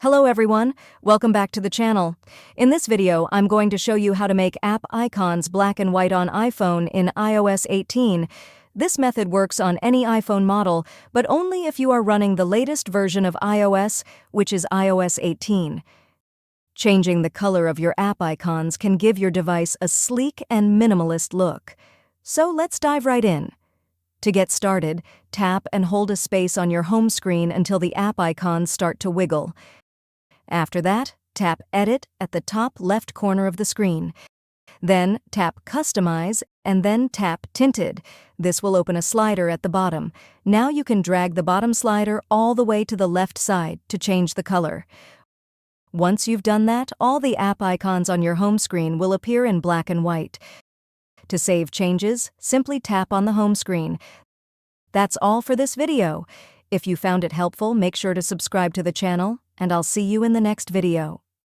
Hello everyone, welcome back to the channel. In this video, I'm going to show you how to make app icons black and white on iPhone in iOS 18. This method works on any iPhone model, but only if you are running the latest version of iOS, which is iOS 18. Changing the color of your app icons can give your device a sleek and minimalist look. So let's dive right in. To get started, tap and hold a space on your home screen until the app icons start to wiggle. After that, tap Edit at the top left corner of the screen. Then tap Customize and then tap Tinted. This will open a slider at the bottom. Now you can drag the bottom slider all the way to the left side to change the color. Once you've done that, all the app icons on your home screen will appear in black and white. To save changes, simply tap on the home screen. That's all for this video. If you found it helpful, make sure to subscribe to the channel, and I'll see you in the next video.